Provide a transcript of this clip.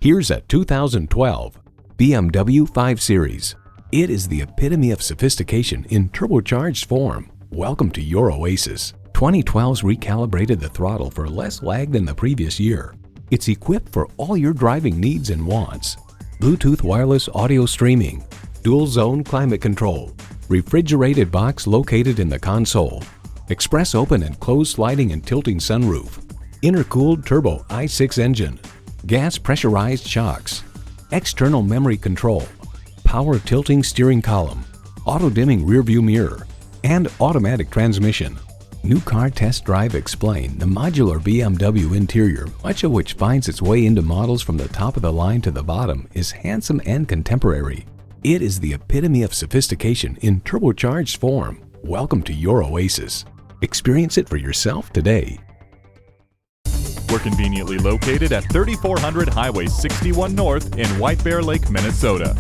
Here's a 2012 BMW 5 Series. It is the epitome of sophistication in turbocharged form. Welcome to your oasis. 2012's recalibrated the throttle for less lag than the previous year. It's equipped for all your driving needs and wants. Bluetooth wireless audio streaming, dual zone climate control, refrigerated box located in the console, express open and closed sliding and tilting sunroof, intercooled turbo i6 engine, gas pressurized shocks, external memory control, power tilting steering column, auto dimming rear view mirror, and automatic transmission. New Car Test Drive explain the modular BMW interior, much of which finds its way into models from the top of the line to the bottom, is handsome and contemporary. It is the epitome of sophistication in turbocharged form. Welcome to your oasis. Experience it for yourself today. We're conveniently located at 3400 Highway 61 North in White Bear Lake, Minnesota.